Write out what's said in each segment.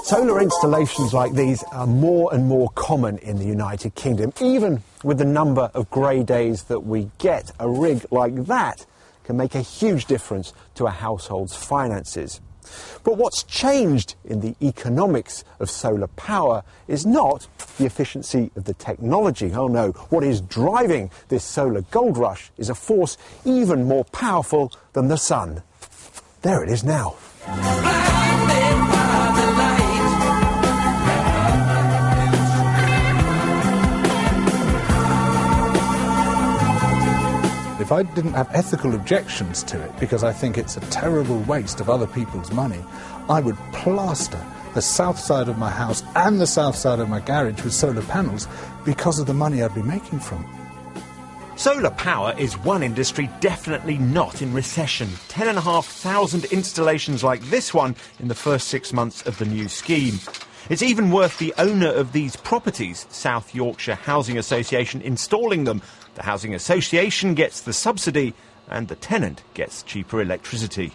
Solar installations like these are more and more common in the United Kingdom. Even with the number of grey days that we get, a rig like that can make a huge difference to a household's finances. But what's changed in the economics of solar power is not the efficiency of the technology. Oh no, what is driving this solar gold rush is a force even more powerful than the sun. There it is now. If I didn't have ethical objections to it, because I think it's a terrible waste of other people's money, I would plaster the south side of my house and the south side of my garage with solar panels because of the money I'd be making from it. Solar power is one industry definitely not in recession. 10,500 installations like this one in the first 6 months of the new scheme. It's even worth the owner of these properties, South Yorkshire Housing Association, installing them. The Housing Association gets the subsidy and the tenant gets cheaper electricity.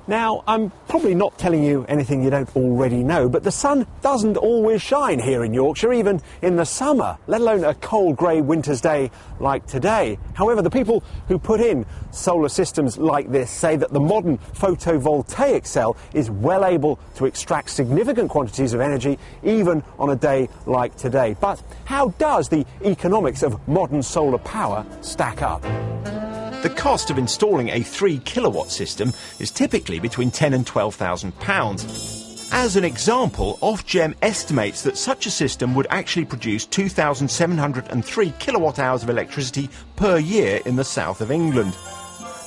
Now, I'm probably not telling you anything you don't already know, but the sun doesn't always shine here in Yorkshire, even in the summer, let alone a cold, grey winter's day like today. However, the people who put in solar systems like this say that the modern photovoltaic cell is well able to extract significant quantities of energy, even on a day like today. But how does the economics of modern solar power stack up? The cost of installing a 3 kilowatt system is typically between £10,000 and £12,000. As an example, Ofgem estimates that such a system would actually produce 2,703 kilowatt hours of electricity per year in the south of England.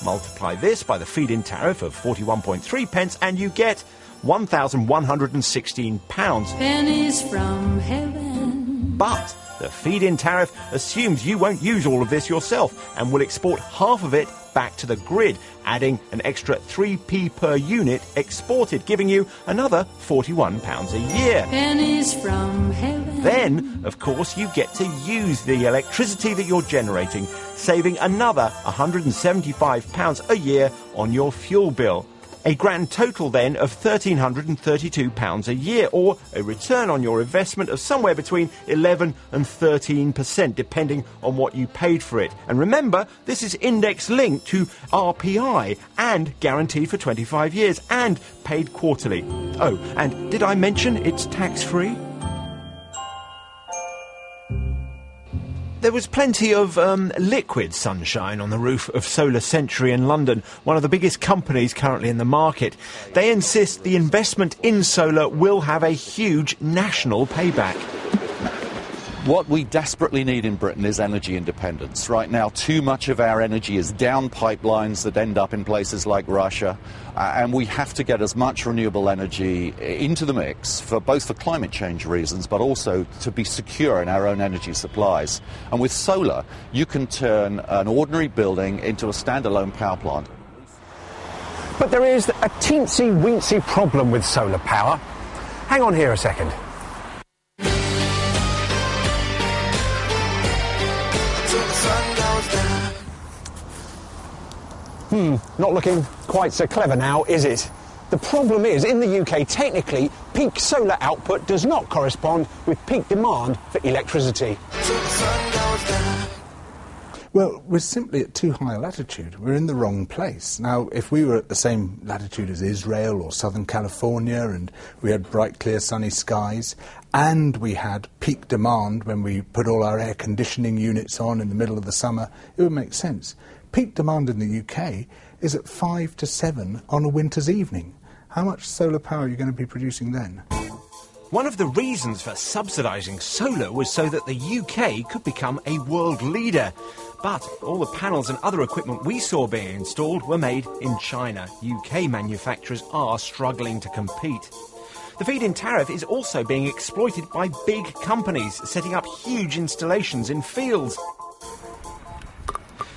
Multiply this by the feed-in tariff of 41.3 pence and you get £1,116. Pennies from heaven. But the feed-in tariff assumes you won't use all of this yourself and will export half of it back to the grid, adding an extra 3p per unit exported, giving you another £41 a year. Pennies from heaven. Then, of course, you get to use the electricity that you're generating, saving another £175 a year on your fuel bill. A grand total then of £1,332 a year, or a return on your investment of somewhere between 11 and 13%, depending on what you paid for it. And remember, this is index linked to RPI and guaranteed for 25 years and paid quarterly. Oh, and did I mention it's tax-free? There was plenty of liquid sunshine on the roof of Solar Century in London, one of the biggest companies currently in the market. They insist the investment in solar will have a huge national payback. What we desperately need in Britain is energy independence. Right now, too much of our energy is down pipelines that end up in places like Russia, and we have to get as much renewable energy into the mix, for both for climate change reasons, but also to be secure in our own energy supplies. And with solar, you can turn an ordinary building into a standalone power plant. But there is a teensy-weensy problem with solar power. Hang on here a second. Not looking quite so clever now, is it? The problem is, in the UK, technically, peak solar output does not correspond with peak demand for electricity. Well, we're simply at too high a latitude. We're in the wrong place. Now, if we were at the same latitude as Israel or Southern California, and we had bright, clear, sunny skies, and we had peak demand when we put all our air conditioning units on in the middle of the summer, it would make sense. Peak demand in the UK is at 5 to 7 on a winter's evening. How much solar power are you going to be producing then? One of the reasons for subsidising solar was so that the UK could become a world leader. But all the panels and other equipment we saw being installed were made in China. UK manufacturers are struggling to compete. The feed-in tariff is also being exploited by big companies, setting up huge installations in fields.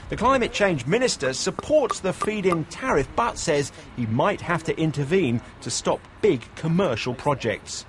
The Climate Change Minister supports the feed-in tariff, but says he might have to intervene to stop big commercial projects.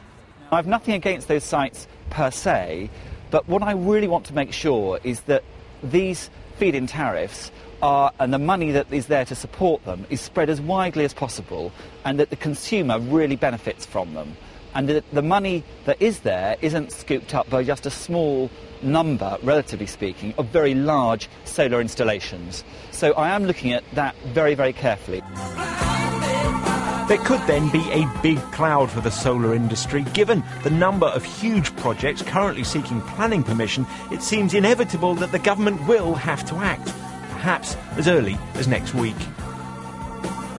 I've nothing against those sites per se, but what I really want to make sure is that these feed-in tariffs and the money that is there to support them is spread as widely as possible, and that the consumer really benefits from them. And that the money that is there isn't scooped up by just a small number, relatively speaking, of very large solar installations. So I am looking at that very, very carefully. There could then be a big cloud for the solar industry. Given the number of huge projects currently seeking planning permission, it seems inevitable that the government will have to act, perhaps as early as next week.